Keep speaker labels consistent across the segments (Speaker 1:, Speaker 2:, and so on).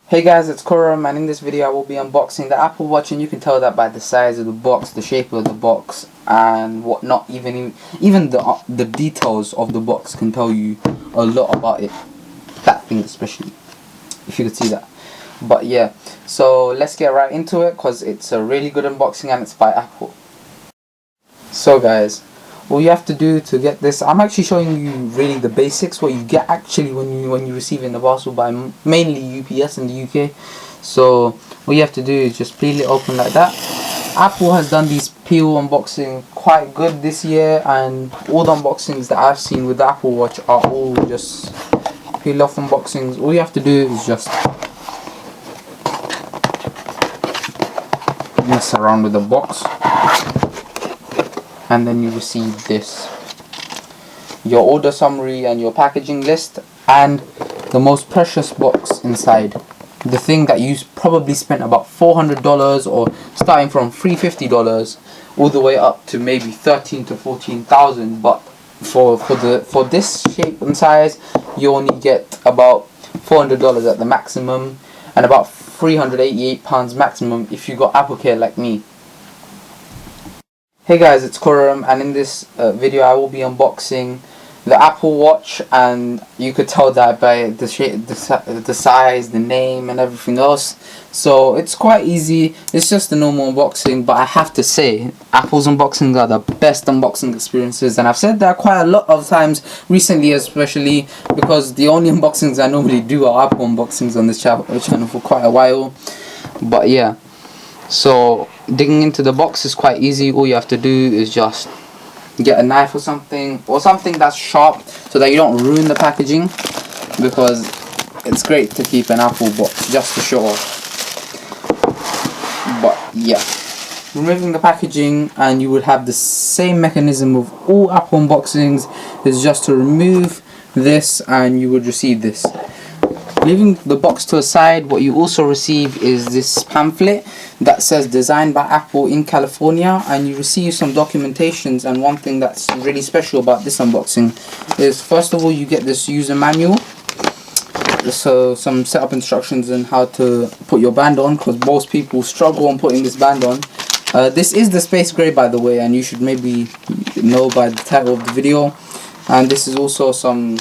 Speaker 1: Hey guys, it's Kuram, and in this video I will be unboxing the Apple Watch, and you can tell that by the size of the box, the shape of the box, and whatnot. Even the details of the box can tell you a lot about it. That thing especially, if you could see that. But yeah, so let's get right into it because it's a really good unboxing and it's by Apple. So guys, all you have to do to get this, I'm actually showing you really the basics, what you get actually when you receive it in the parcel by mainly UPS in the UK. So all you have to do is just peel it open like that. Apple has done these peel unboxing quite good this year, and all the unboxings that I've seen with the Apple Watch are all just peel off unboxings. All you have to do is just mess around with the box, and then you receive this, your order summary and your packaging list, and the most precious box inside, the thing that you probably spent about $400, or starting from $350 all the way up to maybe 13 to 14,000. But for this shape and size, you only get about $400 at the maximum, and about £388 maximum if you got Apple Care like me. Hey guys, it's Kuram, and in this video I will be unboxing the Apple Watch, and you could tell that by the shape, the size, the name and everything else. So it's quite easy, it's just a normal unboxing, but I have to say Apple's unboxings are the best unboxing experiences, and I've said that quite a lot of times recently, especially because the only unboxings I normally do are Apple unboxings on this channel for quite a while. But yeah, so digging into the box is quite easy. All you have to do is just get a knife or something that's sharp so that you don't ruin the packaging, because it's great to keep an Apple box just to show off. But yeah, removing the packaging, and you would have the same mechanism of all Apple unboxings, is just to remove this and you would receive this. Leaving the box to a side, what you also receive is this pamphlet that says designed by Apple in California, and you receive some documentations. And one thing that's really special about this unboxing is, first of all, you get this user manual, so some setup instructions on how to put your band on, because most people struggle on putting this band on. This is the space gray, by the way, and you should maybe know by the title of the video. And this is also some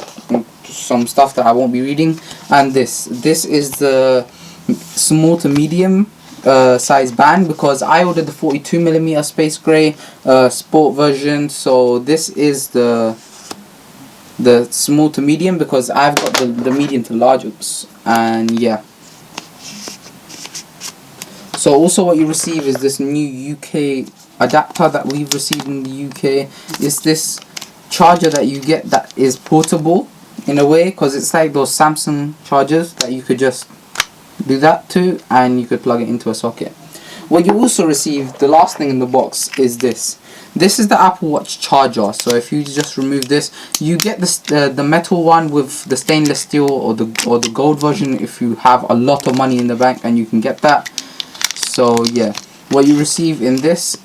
Speaker 1: stuff that I won't be reading. And this is the small to medium size band, because I ordered the 42mm space gray sport version. So this is the small to medium, because I've got the medium to large. Oops. And yeah, so also what you receive is this new UK adapter that we've received in the UK. Is this charger that you get that is portable in a way, because it's like those Samsung chargers that you could just do that to, and you could plug it into a socket. What you also receive, the last thing in the box, is this is the Apple Watch charger. So if you just remove this, you get this the metal one with the stainless steel, or the gold version if you have a lot of money in the bank, and you can get that. So yeah, what you receive in this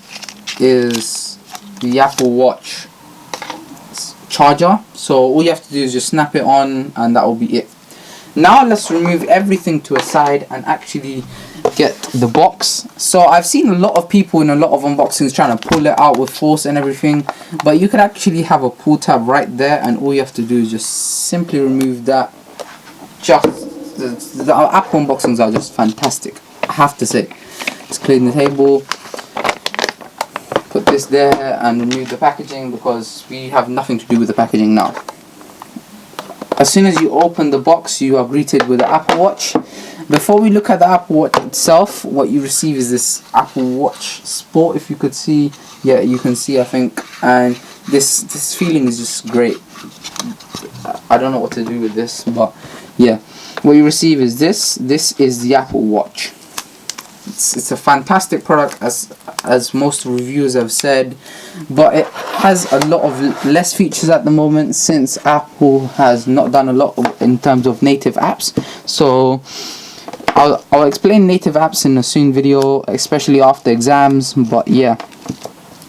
Speaker 1: is the Apple Watch charger. So all you have to do is just snap it on, and that will be it. Now let's remove everything to a side and actually get the box. So I've seen a lot of people in a lot of unboxings trying to pull it out with force and everything, but you could actually have a pull tab right there, and all you have to do is just simply remove that. Just the Apple unboxings are just fantastic, I have to say. Let's clean the table, put this there, and remove the packaging, because we have nothing to do with the packaging now. As soon as you open the box, you are greeted with the Apple Watch. Before we look at the Apple Watch itself, what you receive is this Apple Watch Sport, if you could see. Yeah, you can see, I think. And this feeling is just great. I don't know what to do with this, but yeah, what you receive is this is the Apple Watch. It's a fantastic product, as most reviewers have said, but it has a lot of less features at the moment, since Apple has not done a lot in terms of native apps. So I'll explain native apps in a soon video, especially after exams. But yeah,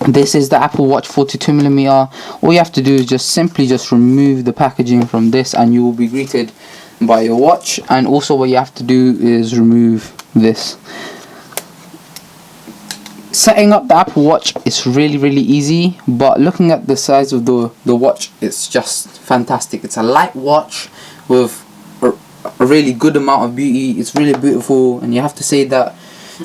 Speaker 1: this is the Apple Watch 42mm. All you have to do is just simply remove the packaging from this, and you will be greeted by your watch. And also what you have to do is remove this. Setting up the Apple Watch is really easy, but looking at the size of the watch, it's just fantastic. It's a light watch with a really good amount of beauty. It's really beautiful, and you have to say that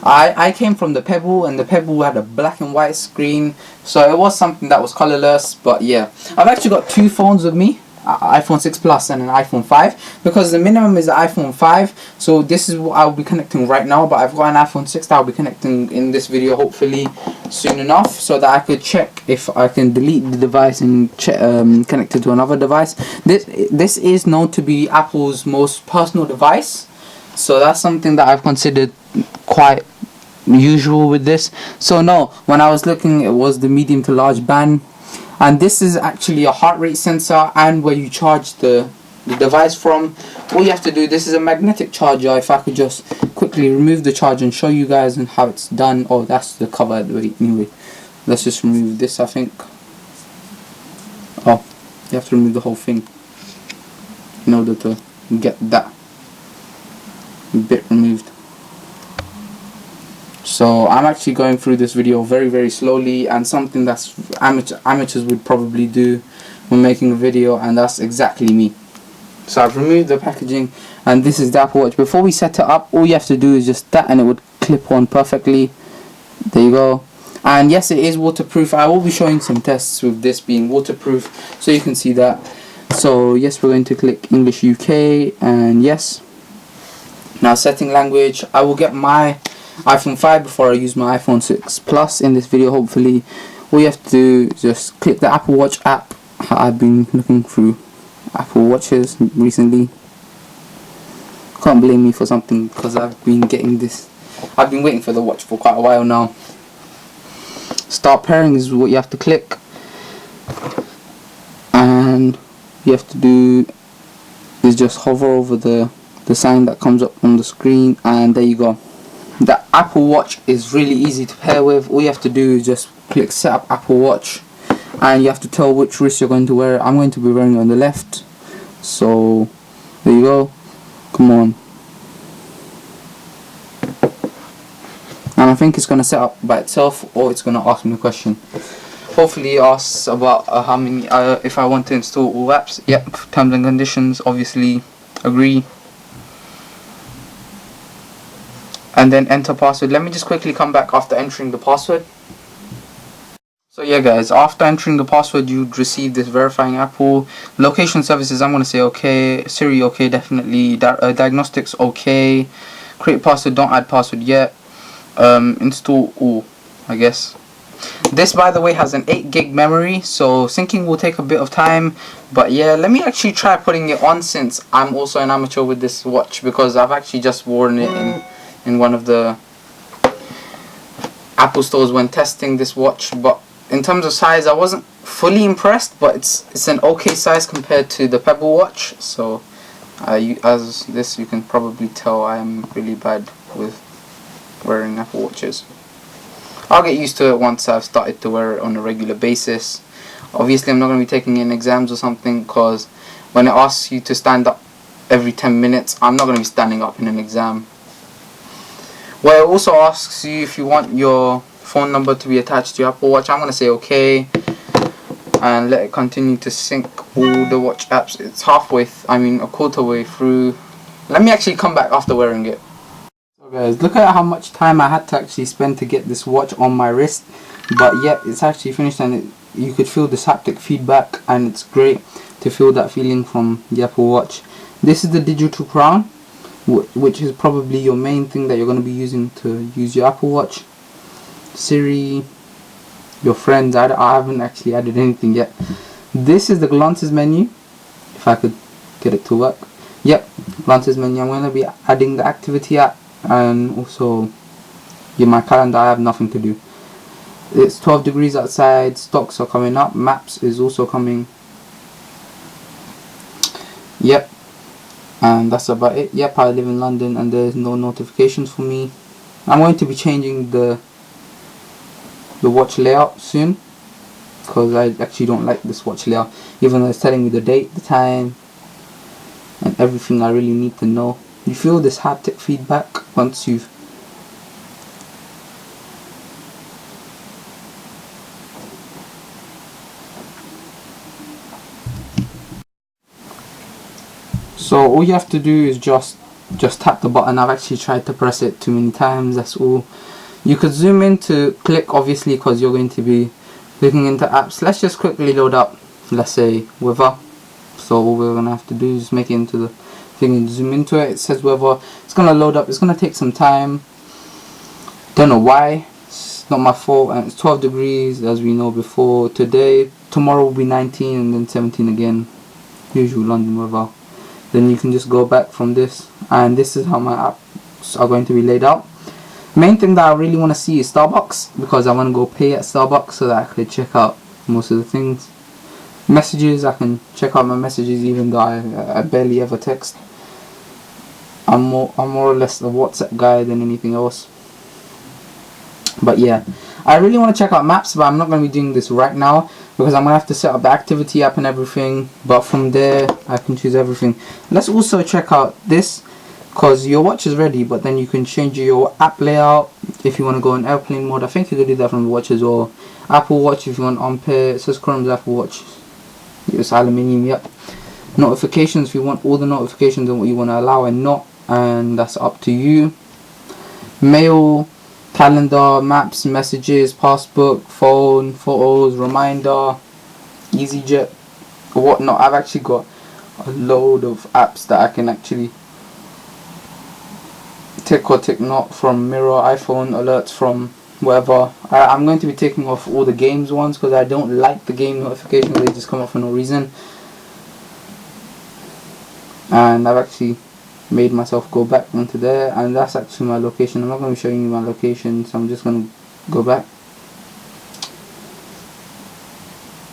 Speaker 1: I came from the Pebble, and the Pebble had a black and white screen, so it was something that was colorless. But yeah, I've actually got two phones with me, iPhone 6 Plus and an iPhone 5, because the minimum is the iPhone 5, so this is what I'll be connecting right now. But I've got an iPhone 6 that I'll be connecting in this video hopefully soon enough, so that I could check if I can delete the device and connect it to another device. This is known to be Apple's most personal device, so that's something that I've considered quite usual with this. So no, when I was looking, it was the medium to large band. And this is actually a heart rate sensor and where you charge the device from. All you have to do, this is a magnetic charger. If I could just quickly remove the charger and show you guys and how it's done. Oh, that's the cover. Wait, anyway, let's just remove this, I think. Oh, you have to remove the whole thing in order to get that bit removed. So I'm actually going through this video very slowly, and something that's amateurs would probably do when making a video, and that's exactly me. So I've removed the packaging, and this is the Apple Watch. Before we set it up, all you have to do is just that, and it would clip on perfectly. There you go. And yes, it is waterproof. I will be showing some tests with this being waterproof, so you can see that. So yes, we're going to click English UK, and yes. Now setting language, I will get my iPhone 5 before I use my iPhone 6 Plus in this video hopefully. All you have to do is just click the Apple Watch app. I've been looking through Apple Watches recently. Can't blame me for something, because I've been waiting for the watch for quite a while now. Start pairing is what you have to click, and you have to do is just hover over the sign that comes up on the screen, and there you go. The Apple Watch is really easy to pair with. All you have to do is just click set up Apple Watch, and you have to tell which wrist you're going to wear it. I'm going to be wearing it on the left, so there you go. Come on. And I think it's going to set up by itself, or it's going to ask me a question. Hopefully it asks about how many if I want to install all apps. Yep, terms and conditions, obviously agree, and then enter password. Let me just quickly come back after entering the password. So yeah guys, after entering the password, you'd receive this verifying Apple. Location services, I'm going to say okay. Siri, okay, definitely. Diagnostics, okay. Create password, don't add password yet. Install all, I guess. This, by the way, has an 8 gig memory, so syncing will take a bit of time. But yeah, let me actually try putting it on, since I'm also an amateur with this watch, because I've actually just worn it in one of the Apple stores when testing this watch. But in terms of size, I wasn't fully impressed, but it's an okay size compared to the Pebble watch. So as this, you can probably tell I am really bad with wearing Apple watches. I'll get used to it once I've started to wear it on a regular basis. Obviously I'm not going to be taking in exams or something, because when it asks you to stand up every 10 minutes, I'm not going to be standing up in an exam. Well, it also asks you if you want your phone number to be attached to your Apple Watch. I'm going to say okay, and let it continue to sync all the watch apps. It's a quarter way through. Let me actually come back after wearing it. So guys, look at how much time I had to actually spend to get this watch on my wrist. But yeah, it's actually finished, and you could feel this haptic feedback, and it's great to feel that feeling from the Apple Watch. This is the digital crown, which is probably your main thing that you're going to be using to use your Apple Watch. Siri, your friends, I haven't actually added anything yet. This is the glances menu, if I could get it to work. Yep, glances menu. I'm going to be adding the activity app, and also my calendar. I have nothing to do. It's 12 degrees outside, stocks are coming up, maps is also coming. Yep, and that's about it. Yep, I live in London, and there's no notifications for me. I'm going to be changing the watch layout soon, because I actually don't like this watch layout, even though it's telling me the date, the time, and everything I really need to know. You feel this haptic feedback once you've so all you have to do is just tap the button. I've actually tried to press it too many times, that's all. You could zoom in to click, obviously, because you're going to be looking into apps. Let's just quickly load up, let's say, weather. So all we're going to have to do is make it into the thing and zoom into it. It says weather. It's going to load up. It's going to take some time. Don't know why. It's not my fault. And it's 12 degrees, as we know before. Tomorrow will be 19 and then 17 again. Usual London weather. Then you can just go back from this, and this is how my apps are going to be laid out. Main thing that I really want to see is Starbucks, because I want to go pay at Starbucks so that I could check out most of the things. Messages, I can check out my messages even though I barely ever text. I'm more or less a WhatsApp guy than anything else. But yeah, I really want to check out maps, but I'm not going to be doing this right now because I'm going to have to set up the activity app and everything. But from there, I can choose everything. Let's also check out this, because your watch is ready, but then you can change your app layout if you want to go in airplane mode. I think you could do that from the watch as well. Apple Watch if you want Ampere. It says Chrome's Apple Watch. It's aluminium, yep. Notifications if you want all the notifications and what you want to allow and not, and that's up to you. Mail, calendar, maps, messages, passbook, phone, photos, reminder, EasyJet, or whatnot. I've actually got a load of apps that I can actually tick or tick not from Mirror, iPhone, alerts from whatever. I'm going to be taking off all the games ones because I don't like the game notifications. They just come up for no reason. And I've actually made myself go back into there, and that's actually my location. I'm not going to be showing you my location, so I'm just going to go back.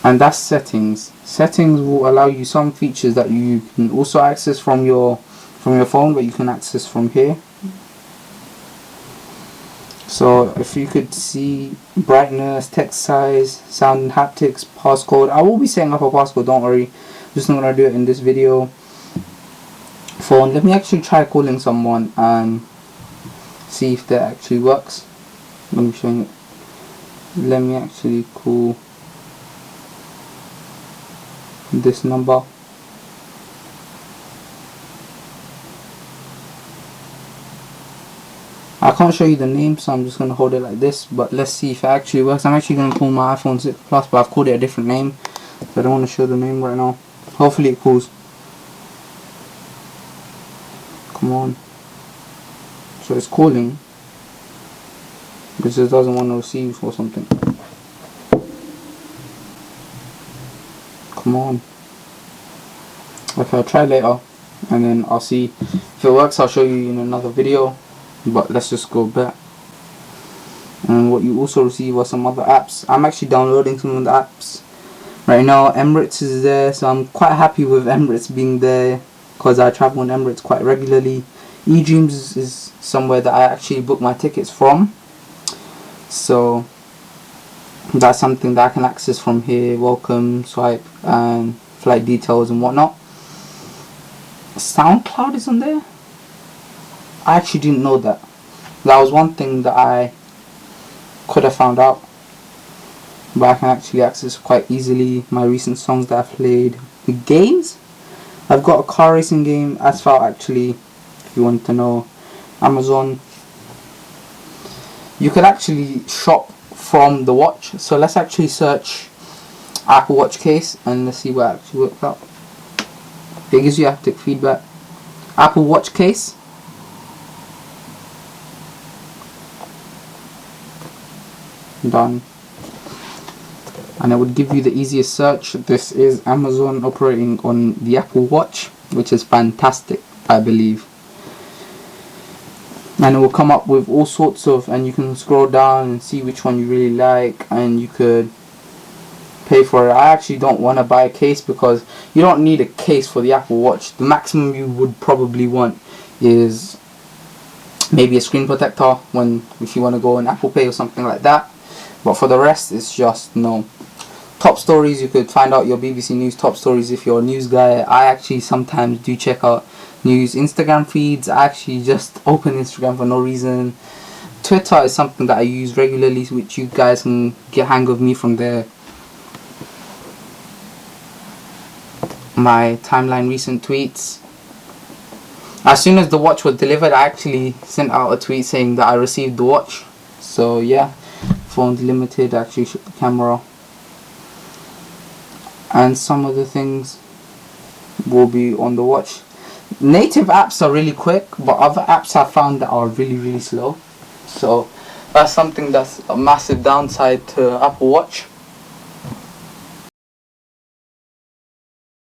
Speaker 1: And that's settings. Settings will allow you some features that you can also access from your phone, but you can access from here. So if you could see brightness, text size, sound and haptics, passcode. I will be setting up a passcode, don't worry. I'm just not going to do it in this video. Phone, let me actually try calling someone and see if that actually works. Let me show you. Let me actually call this number. I can't show you the name, so I'm just going to hold it like this, but let's see if it actually works. I'm actually going to call my iPhone 6 Plus, but I've called it a different name, so I don't want to show the name right now. Hopefully it calls. Come on. So it's calling. It just doesn't want to receive or something. Come on. Okay, I'll try later, and then I'll see if it works. I'll show you in another video. But let's just go back. And what you also receive are some other apps. I'm actually downloading some of the apps right now. Emirates is there, so I'm quite happy with Emirates being there because I travel on Emirates quite regularly. eDreams is somewhere that I actually book my tickets from, so that's something that I can access from here. Welcome, swipe, and flight details and whatnot. SoundCloud is on there. I actually didn't know that. That was one thing that I could have found out, but I can actually access quite easily my recent songs that I've played. The games, I've got a car racing game, Asphalt, actually, if you want to know. Amazon. You could actually shop from the watch, so let's actually search Apple Watch case and let's see what actually works out. It gives you haptic feedback. Apple Watch case. Done, and it would give you the easiest search. This is Amazon operating on the Apple Watch, which is fantastic, I believe. And it will come up with all sorts of, and you can scroll down and see which one you really like, and you could pay for it. I actually don't want to buy a case because you don't need a case for the Apple Watch. The maximum you would probably want is maybe a screen protector if you want to go on Apple Pay or something like that. But for the rest, it's just no. top stories, you could find out your BBC News top stories if you're a news guy. I actually sometimes do check out news. Instagram feeds, I actually just open Instagram for no reason. Twitter is something that I use regularly, which you guys can get hang of me from there. My timeline, recent tweets. As soon as the watch was delivered, I actually sent out a tweet saying that I received the watch. So yeah, phone's limited, actually shut the camera. And some of the things will be on the watch. Native apps are really quick, but other apps I found that are really slow. So that's something that's a massive downside to Apple Watch.